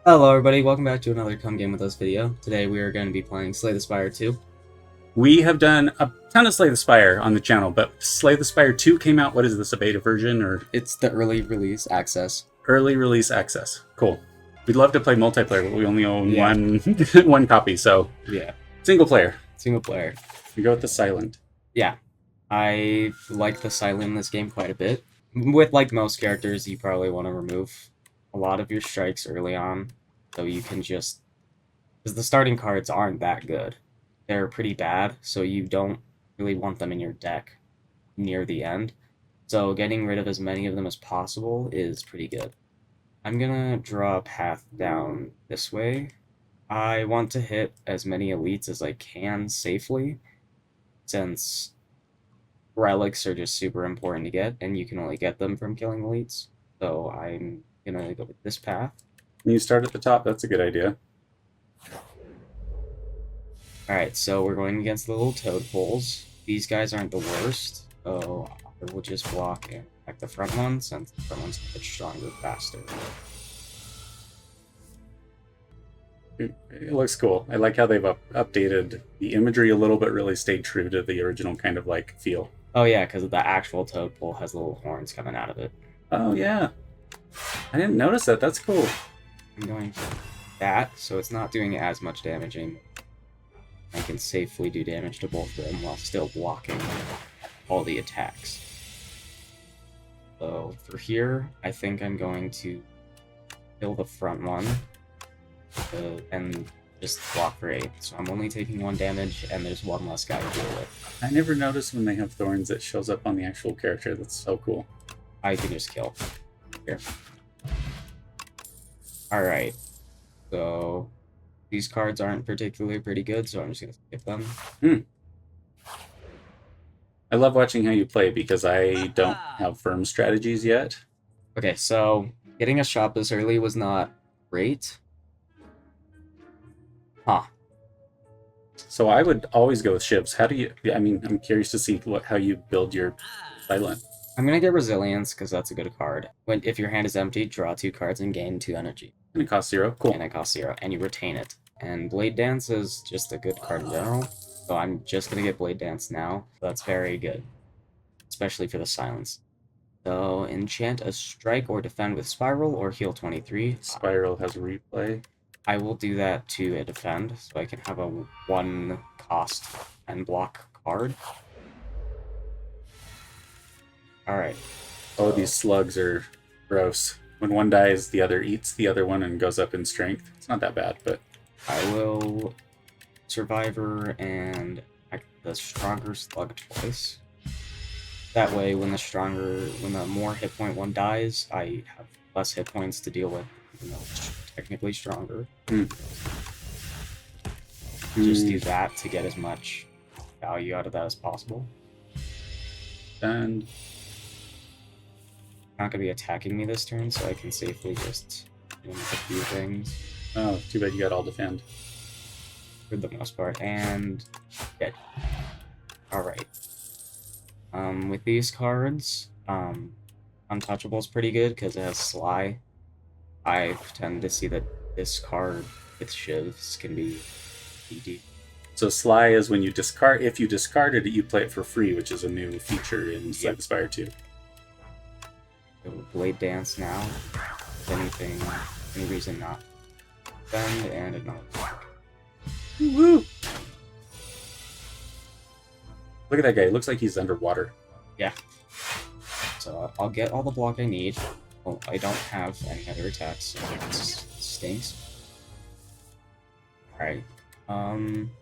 Hello everybody, welcome back to another Come Game With Us video. Today we are going to be playing Slay the Spire II. We have done a ton of Slay the Spire on the channel, but Slay the Spire 2 came out. What is this, a beta version or It's the early release access. early release access? Cool. We'd love to play multiplayer, but we only own Yeah. one copy, so Yeah, single player. single player. We go with the silent. Yeah, I like the silent in this game quite a bit. With like most characters, you probably want to remove a lot of your strikes early on, so you can just... Because the starting cards aren't that good. They're pretty bad, so you don't really want them in your deck near the end. So getting rid of as many of them as possible is pretty good. I'm gonna draw a path down this way. I want to hit as many elites as I can safely, since relics are just super important to get, and you can only get them from killing elites. So I'm gonna go with this path. You start at the top, that's a good idea. Alright, so we're going against the little toadpoles. These guys aren't the worst, so I will just block and attack the front one, since the front one's a bit stronger, faster. It looks cool. I like how they've updated the imagery a little bit, really stayed true to the original kind of like feel. Oh yeah, because the actual toadpole has little horns coming out of it. Oh yeah. I didn't notice that. That's cool. I'm going for that, so it's not doing as much damage anymore. I can safely do damage to both of them while still blocking all the attacks. So for here, I think I'm going to kill the front one and just block for 8. So I'm only taking 1 damage, and there's 1 less guy to deal with. I never noticed when they have thorns it shows up on the actual character. That's so cool. I can just kill. Here. Alright. So these cards aren't particularly pretty good, so I'm just going to skip them. I love watching how you play because I don't have firm strategies yet. Okay, so getting a shot this early was not great. Huh. So I would always go with shivs. How do you... I mean, I'm curious to see how you build your silent. I'm going to get Resilience, because that's a good card. If your hand is empty, draw 2 cards and gain 2 energy. And it costs 0. Cool. And it costs 0, and you retain it. And Blade Dance is just a good card in general, so I'm just going to get Blade Dance now. That's very good, especially for the silence. So enchant a strike or defend with Spiral or heal 23. Spiral has replay. I will do that to a defend, so I can have a 1 cost and block card. Alright. Oh, these slugs are gross. When one dies, the other eats the other one and goes up in strength. It's not that bad, but... I will Survivor and attack the stronger slug twice. That way, when the more hit point one dies, I have less hit points to deal with, even though it's technically stronger. Just do that to get as much value out of that as possible. And Not gonna be attacking me this turn, so I can safely just do a few things oh, too bad you got all defend. for the most part. And dead. Alright. With these cards, Untouchable is pretty good because it has Sly. I tend to see that this card with shivs can be ED. So Sly is when you discard... If you discarded it, you play it for free, which is a new feature in Slay the Spire 2. So Blade Dance now. If anything, any reason not defend, and another block. Woo! Look at that guy. It looks like he's underwater. Yeah. So I'll get all the block I need. Well, I don't have any other attacks, so it stinks. Alright.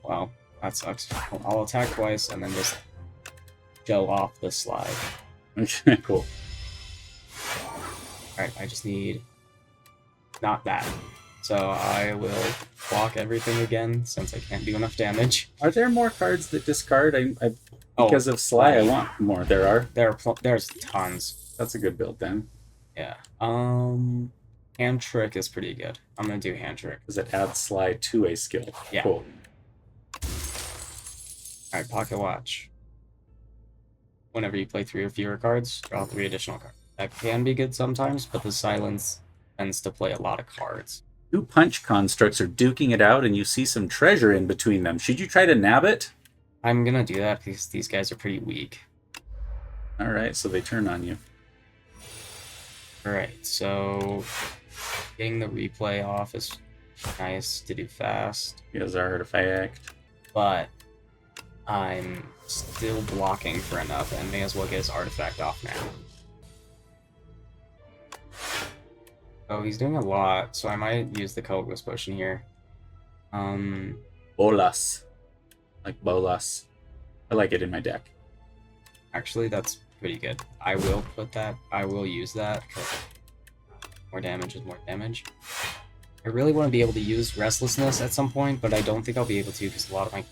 Well, that sucks. I'll attack twice and then just show off the slide. Okay, cool. Alright, I just need... not that. So I will block everything again, since I can't do enough damage. Are there more cards that discard? Because of Sly, I want more. There are? There's tons. That's a good build, then. Yeah. Hand Trick is pretty good. I'm gonna do Hand Trick. Because it adds Sly to a skill. Yeah. Cool. Alright, Pocket Watch. Whenever you play 3 or fewer cards, draw 3 additional cards. That can be good sometimes, but the silence tends to play a lot of cards. Two punch constructs are duking it out, and you see some treasure in between them. Should you try to nab it? I'm gonna do that because these guys are pretty weak. All right, so they turn on you. Alright, so getting the replay off is nice to do fast, He has our artifact. but I'm still blocking for enough and may as well get his artifact off now. Oh, he's doing a lot, so I might use the Colorless Potion here. Bolas. Like bolas. I like it in my deck. Actually, that's pretty good. I will use that. More damage is more damage. I really want to be able to use Restlessness at some point, but I don't think I'll be able to because a lot of my...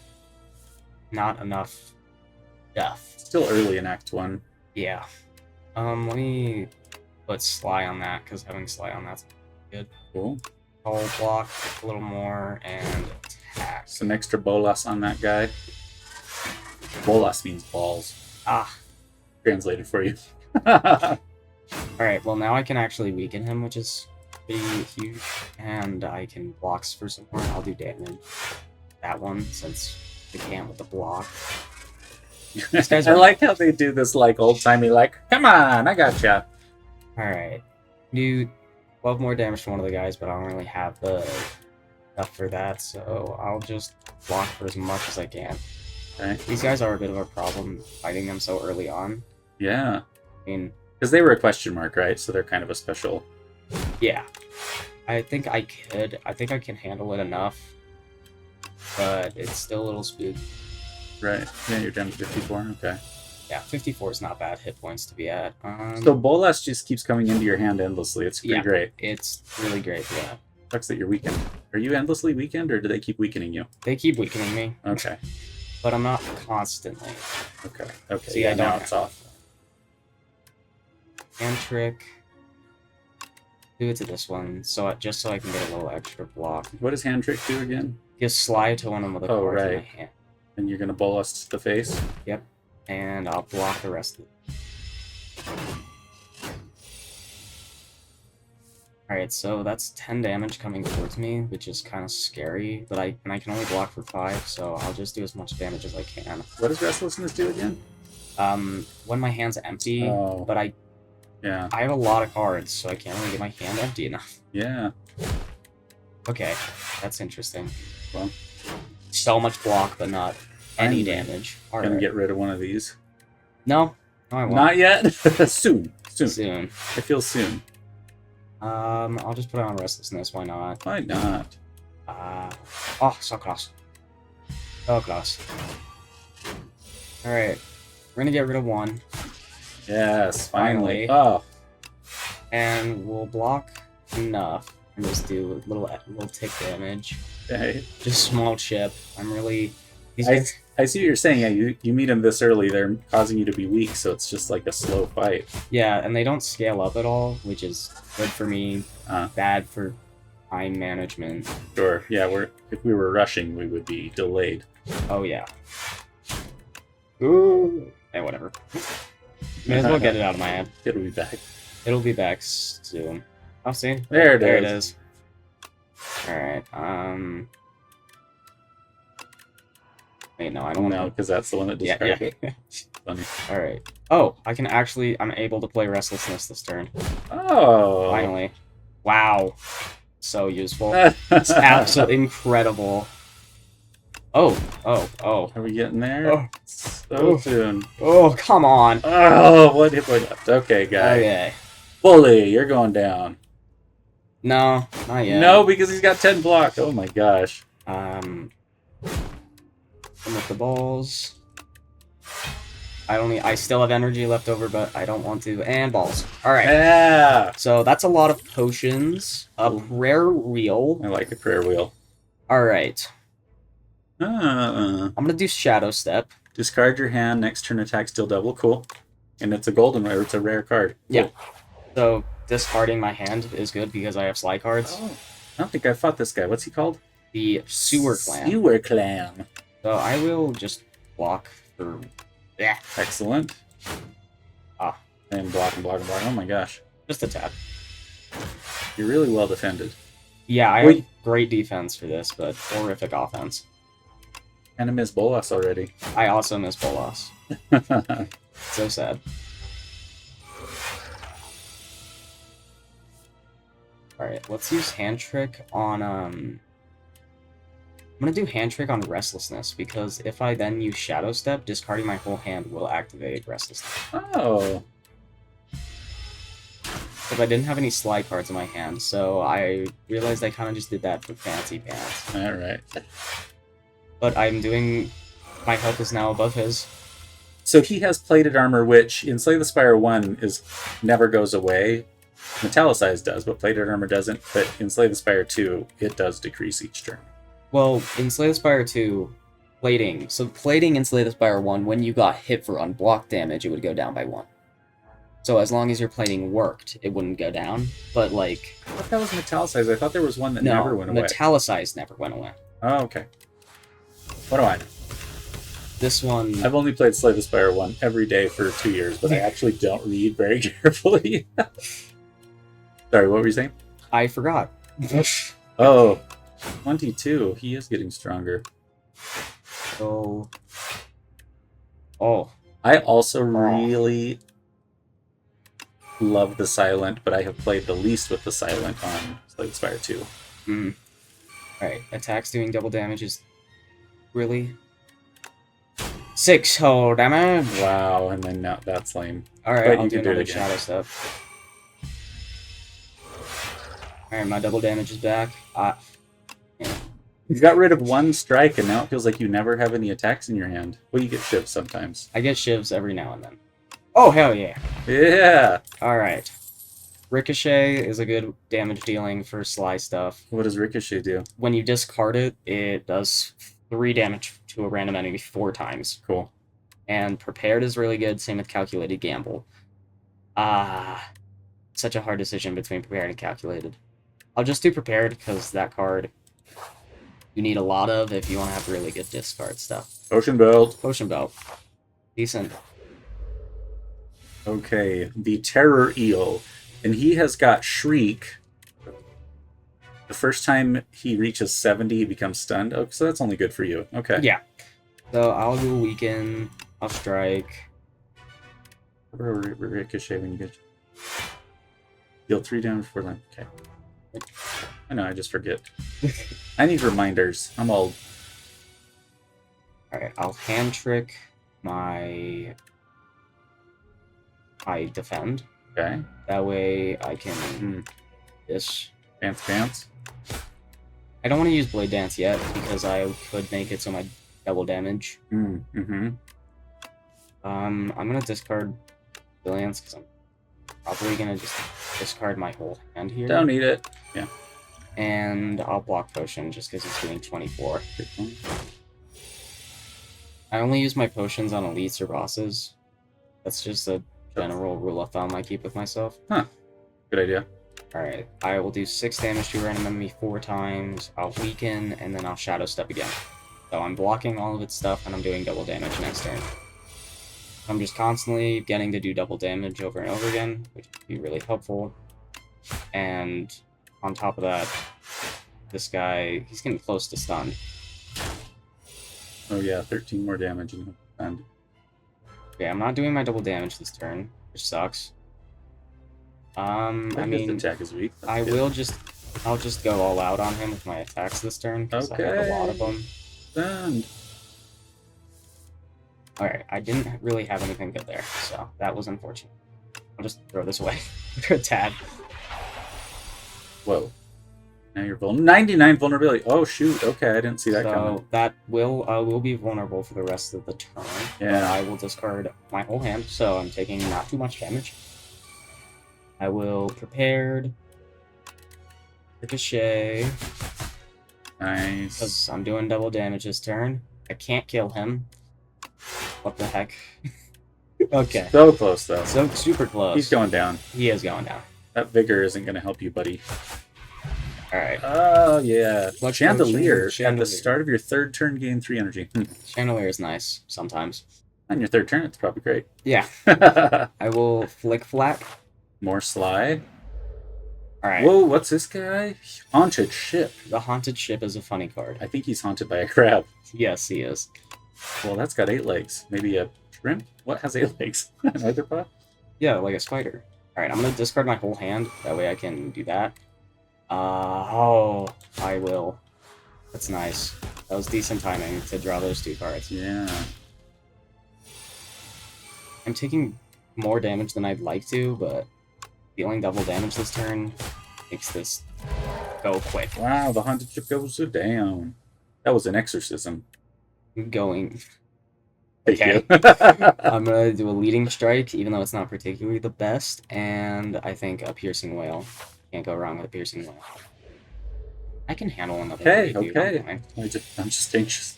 Not enough stuff. Still early in Act 1. Yeah. Let me put Sly on that, because having Sly on that's good. Cool. Hull block a little more, and attack. Some extra bolas on that guy. Bolas means balls. Ah. Translated for you. Alright, well now I can actually weaken him, which is pretty huge. And I can block for some more. I'll do damage. That one, since I can't with the block. These guys I are... like how they do this like old-timey, like, come on, I gotcha. Alright. Do 12 more damage to one of the guys, but I don't really have the stuff for that, so I'll just block for as much as I can. Okay. These guys are a bit of a problem fighting them so early on. Yeah. I mean, because they were a question mark, right? So they're kind of a special... Yeah. I think I can handle it enough, but it's still a little spooky. Right. Yeah, you're down to 54. Okay. Yeah, 54 is not bad hit points to be at. So Bolas just keeps coming into your hand endlessly. It's pretty great. It's really great, yeah. Sucks that you're weakened. Are you endlessly weakened, or do they keep weakening you? They keep weakening me. Okay. But I'm not constantly. Okay. Okay. See, yeah, I don't now it's off. Hand trick. Do it to this one, just so I can get a little extra block. What does hand trick do again? Just slide to one of the cards in my hand. And you're gonna Bolas to the face? Yep. And I'll block the rest of it. Alright, so that's 10 damage coming towards me, which is kind of scary, but I can only block for 5, so I'll just do as much damage as I can. What does Restlessness do again? When my hand's empty, but I have a lot of cards, so I can't really get my hand empty enough. Yeah. Okay, that's interesting. Well, so much block, but not any damage. Alright. Gonna get rid of one of these? No, I won't. Not yet? Soon. Soon. I feel soon. I'll just put it on Restlessness, why not? Why not? Oh, so close. So close. Alright, we're gonna get rid of one. Yes, finally. Oh. And we'll block enough and just do a little tick damage. Okay. Just small chip. I'm really... I see what you're saying. Yeah, you meet them this early, they're causing you to be weak, so it's just like a slow fight. Yeah, and they don't scale up at all, which is good for me, bad for time management. Sure, yeah, if we were rushing, we would be delayed. Oh, yeah. Ooh. Hey, whatever. May as well get it out of my head. It'll be back. It'll be back soon. Oh, see? There it is. Alright, Wait, no, I don't want to... No, because that's the one that discarded it. Funny. Alright. Oh, I'm able to play Restlessness this turn. Oh! Finally. Wow. So useful. It's absolutely incredible. Oh. Are we getting there? Oh. So soon. Oh, come on. Oh, what hit point left? Okay, guy. Okay. Bully, you're going down. No, not yet. No, because he's got 10 block. Oh my gosh. With the balls. I still have energy left over, but I don't want to. And balls. Alright. Yeah. So that's a lot of potions. A prayer wheel. I like a prayer wheel. Alright. I'm gonna do Shadow Step. Discard your hand, next turn attack still double. Cool. And it's a golden rare, it's a rare card. Cool. Yeah. So discarding my hand is good because I have Sly cards. Oh, I don't think I fought this guy. What's he called? The Sewer Clan. Sewer Clan. So I will just block for... Yeah. Excellent. And block and block and block. Oh my gosh. Just a tad. You're really well defended. Yeah, I Well, have great defense for this, but horrific offense. kind of miss Bolas already. I also miss Bolas. So sad. Alright, let's use Hand Trick on, I'm gonna do Hand Trick on Restlessness, because if I then use Shadow Step, discarding my whole hand will activate Restlessness. Oh. Because I didn't have any slide cards in my hand, so I realized I kind of just did that for fancy pants. Alright. But I'm doing... My health is now above his. So he has plated armor, which in Slay the Spire 1 never goes away. Metallicized does, but plated armor doesn't. But in Slay the Spire 2, it does decrease each turn. Well, in Slay the Spire 2, plating. So plating in Slay the Spire 1, when you got hit for unblocked damage, it would go down by 1. So as long as your plating worked, it wouldn't go down. But, like... I thought that was metallicized. I thought there was one that no, never went away. metallicized never went away. Oh, okay. What do I know? This one... I've only played Slay the Spire 1 every day for 2 years, but I actually don't read very carefully. Sorry, what were you saying? I forgot. Oh, 22. He is getting stronger. So... Oh. I also really love the Silent, but I have played the least with the Silent on Slay the Spire 2. Mm. Alright, attacks doing double damage is... Really? 6 whole damage! Wow, and then now that's lame. Alright, But I'll you do can do it another again. Shadow Step. Alright, my double damage is back. Yeah. You got rid of one strike, and now it feels like you never have any attacks in your hand. Well, you get shivs sometimes. I get shivs every now and then. Oh, hell yeah! Yeah! Alright. Ricochet is a good damage dealing for Sly stuff. What does Ricochet do? When you discard it, it does 3 damage to a random enemy 4 times. Cool. And Prepared is really good, same with Calculated Gamble. Such a hard decision between Prepared and Calculated. I'll just do Prepared, because that card you need a lot of if you want to have really good discard stuff. Potion Belt. Potion Belt. Decent. Okay, the Terror Eel. And he has got Shriek. The first time he reaches 70, he becomes stunned. Oh, so that's only good for you. Okay. Yeah. So I'll do Weaken. I'll Strike. Ricochet when you get... Deal 3 damage for them. Okay. I know, I just forget. I need reminders. I'm old. Alright, I'll Hand Trick my... I defend. Okay. That way I can... This. Pants. I don't want to use Blade Dance yet, because I could make it so my double damage. Mm-hmm. I'm gonna discard Brilliance, because I'm probably gonna just discard my whole hand here. Don't need it. Yeah. And I'll block Potion, just because he's doing 24. I only use my potions on elites or bosses. That's just a general rule of thumb I keep with myself. Huh. Good idea. Alright, I will do 6 damage to a random enemy 4 times, I'll Weaken, and then I'll Shadow Step again. So I'm blocking all of its stuff, and I'm doing double damage next turn. I'm just constantly getting to do double damage over and over again, which would be really helpful. And on top of that, this guy, he's getting close to stun. Oh yeah, 13 more damage and Okay, I'm not doing my double damage this turn, which sucks. I mean, attack is weak. That's good. I'll just go all out on him with my attacks this turn, because I have a lot of them. Stunned. Alright, I didn't really have anything good there, so that was unfortunate. I'll just throw this away for a tad. Whoa. Now you're vulnerable. 99 vulnerability. Oh shoot. Okay, I didn't see that coming. So that will be vulnerable for the rest of the turn. Yeah. But I will discard my whole hand, so I'm taking not too much damage. I will Prepared, Ricochet, Nice. because I'm doing double damage this turn. I can't kill him. What the heck? Okay. So close though. So super close. He's going down. He is going down. That vigor isn't going to help you, buddy. Alright. Oh yeah. Let's go Chandelier. At Chandelier. the start of your third turn, gain 3 energy. Chandelier is nice, sometimes. On your third turn, it's probably great. Yeah. I will Flick Flack. More Sly. Alright. Whoa, what's this guy? Haunted ship. The Haunted Ship is a funny card. I think he's haunted by a crab. Yes, he is. Well, that's got 8 legs. Maybe a shrimp? What has 8 legs? An arthropod? Yeah, like a spider. Alright, I'm gonna discard my whole hand. That way I can do that. Oh, I will. That's nice. That was decent timing to draw those 2 cards. Yeah. I'm taking more damage than I'd like to, but dealing double damage this turn makes this go quick. Wow, the haunted ship goes down. That was an exorcism. Going. Thank Okay. you. I'm gonna do a leading strike, even though it's not particularly the best, and I think a piercing whale. Can't go wrong with a piercing whale. I can handle another. Okay, dude, okay. I'm fine. I'm just anxious.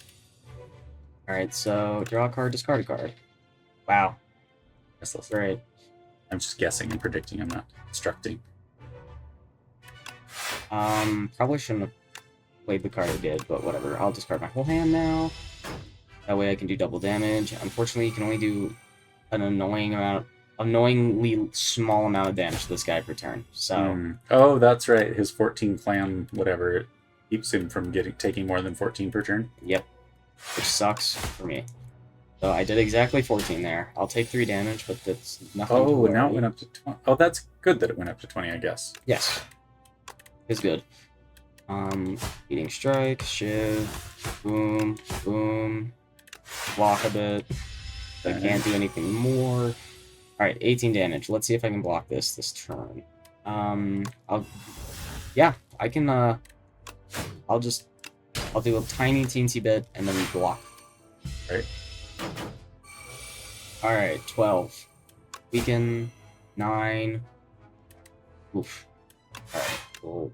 Alright, so draw a card, discard a card. Wow, Yes, let's- great. I'm just guessing and predicting. I'm not instructing. Probably shouldn't have played the card I did, but whatever. I'll discard my whole hand now. That way I can do double damage. Unfortunately, you can only do an annoyingly small amount of damage to this guy per turn. So, Oh, that's right. His 14 clan, whatever, it keeps him from taking more than 14 per turn. yep, which sucks for me. So I did exactly 14 there. I'll take 3 damage, but that's nothing. Oh, and now it went up to 20. Oh, that's good that it went up to 20, I guess. Yes, it's good. Beating strike, shiv, boom, boom, block a bit. I can't do anything more. Alright, 18 damage. Let's see if I can block this turn. Yeah, I can, I'll do a tiny teensy bit and then block. Right. Alright, 12. Weaken, 9. Oof. Alright, cool.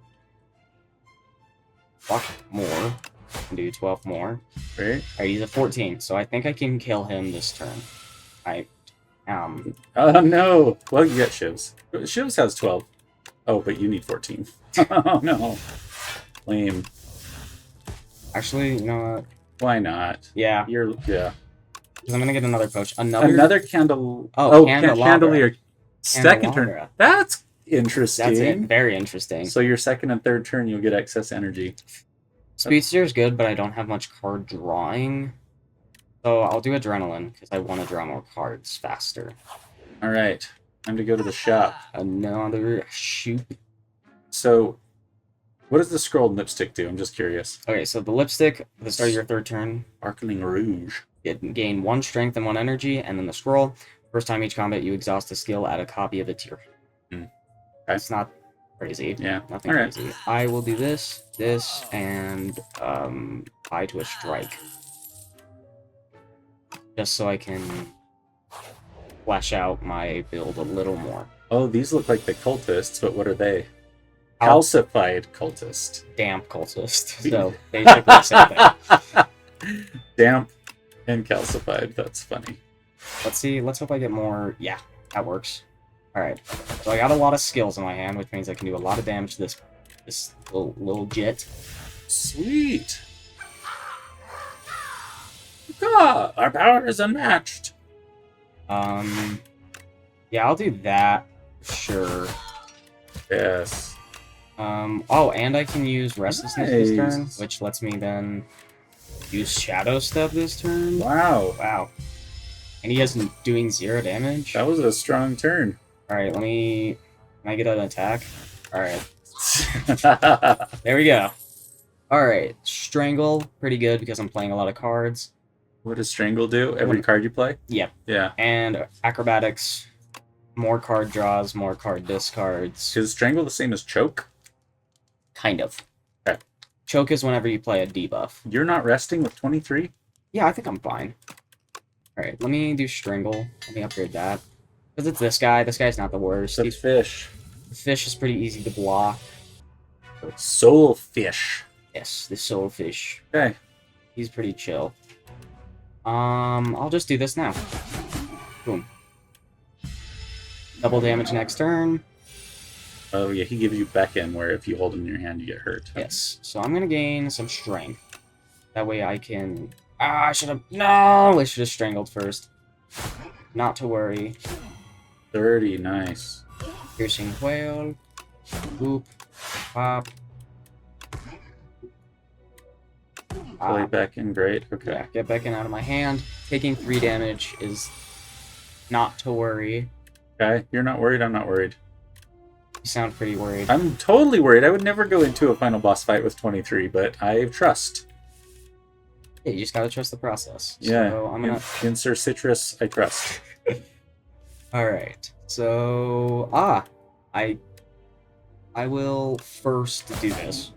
Block more. Can do 12 more. Right. Alright, he's a 14, so I think I can kill him this turn. Oh, no. Well, you get Shivs. Shivs has 12. Oh, but you need 14. Oh, no. Lame. Actually, you know what? Why not? Yeah, Yeah. 'cause I'm gonna get another potion. Another candle. Oh, Candelier. Second turn. Candelabra. That's interesting. That's it. Very interesting. So your second and third turn, you'll get excess energy. Speedster is good, but I don't have much card drawing. So I'll do Adrenaline, because I want to draw more cards faster. All right. Time to go to the shop. Another shoot. So, what does the scroll and lipstick do? I'm just curious. Okay, so the lipstick, at the start of your third turn, Sparkling Rouge. you gain 1 strength and 1 energy, and then the scroll, first time each combat you exhaust a skill, add a copy of it to your hand. Okay. That's not crazy. Yeah. Nothing All right. crazy. I will do this, and buy to a strike. Just so I can flesh out my build a little more. Oh, these look like the cultists, but what are they? Cal- Calcified cultist. Damp cultist. So basically the same thing. Damp and calcified. That's funny. Let's see. Let's hope I get more. Yeah, that works. All right. So I got a lot of skills in my hand, which means I can do a lot of damage to this little jit. Sweet. Ah, our power is unmatched. Yeah, I'll do that. Sure. Yes. Oh, and I can use Restlessness this turn, Nice. which lets me then use Shadow Step this turn. Wow. Wow. And he is doing 0 damage. That was a strong turn. Alright, can I get an attack? Alright, there we go. Alright, Strangle, pretty good because I'm playing a lot of cards. What does Strangle do? Every card you play? Yep. Yeah. And Acrobatics, more card draws, more card discards. Is Strangle the same as Choke? Kind of. Okay. Choke is whenever you play a debuff. You're not resting with 23? Yeah, I think I'm fine. Alright, let me do Strangle. Let me upgrade that. Because it's this guy. This guy's not the worst. The fish. The fish is pretty easy to block. Soul Fish. Yes, the soul fish. Okay. He's pretty chill. I'll just do this now. Boom. Double damage next turn. Oh, yeah, he gives you Beckon, where if you hold him in your hand, you get hurt. Yes. So I'm gonna gain some strength. That way I can... I should have... No! I should have strangled first. Not to worry. 30, nice. Piercing whale. Boop. Pop. Play back in, great. Okay. Yeah, get back in out of my hand. Taking 3 damage is not to worry. Okay, you're not worried, I'm not worried. You sound pretty worried. I'm totally worried. I would never go into a final boss fight with 23, but I trust. Yeah, you just gotta trust the process. Yeah, So I'm gonna... in Sir Citrus, I trust. Alright, so... I will first do this.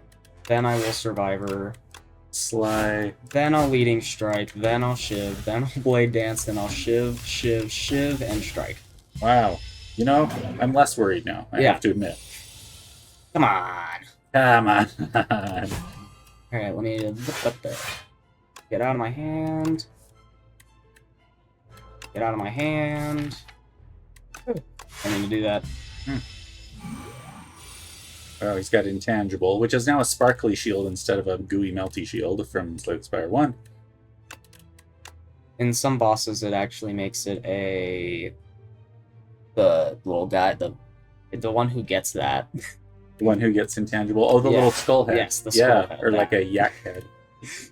Then I will Survivor. Sly. Then I'll Leading Strike. Then I'll Shiv. Then I'll Blade Dance. Then I'll Shiv, Shiv, Shiv, and Strike. Wow. You know, I'm less worried now, I have to admit. Come on! Come on. Alright, let me... Get out of my hand. Get out of my hand. I need to do that. Oh, he's got Intangible, which is now a sparkly shield instead of a gooey, melty shield from Slay the Spire 1. In some bosses, it actually makes it the little guy, the one who gets that. The one who gets Intangible. Oh, the little skull head. Yes, the skull head. Or like a yak head.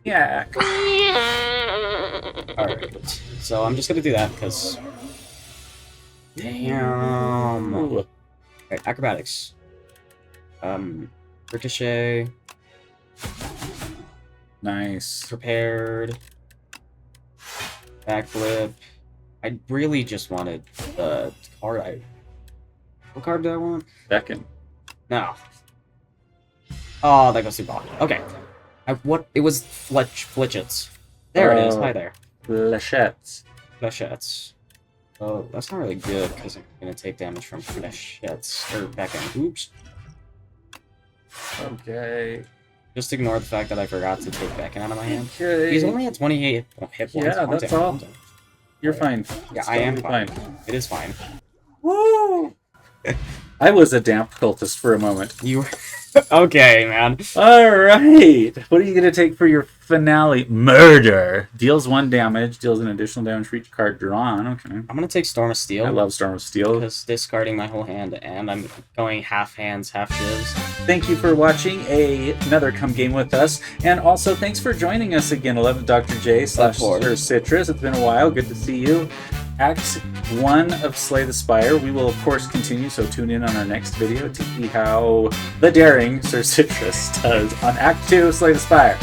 Yak. Alright, so I'm just gonna do that, because... Damn! Ooh. Alright, Acrobatics. Ricochet. Nice. Prepared. Backflip. I really just wanted the card. What card do I want? Beckon. No. Oh, that goes too far. Okay. It was Fletchets. There it is. Hi there. Flechettes. Fletchets. Oh, that's not really good because I'm gonna take damage from Fletchets or Beckon. Oops. Okay. Just ignore the fact that I forgot to take Beckon out of my hand. Okay. He's only at 28 hit points. Yeah, that's all. You're fine. Yeah, It's I am totally fine. It is fine. Woo! I was a damp cultist for a moment. You were... Okay, man. Alright! What are you going to take for your finale? Murder! Deals 1 damage, deals an additional damage for each card drawn. Okay. I'm gonna take Storm of Steel. I love Storm of Steel. Because discarding my whole hand, and I'm going half hands, half shivs. Thank you for watching another Come Game With Us. And also, thanks for joining us again, 11 Dr. J / Sir Citrus. It's been a while. Good to see you. Act 1 of Slay the Spire. We will, of course, continue, so tune in on our next video to see how the daring Sir Citrus does on Act 2 of Slay the Spire.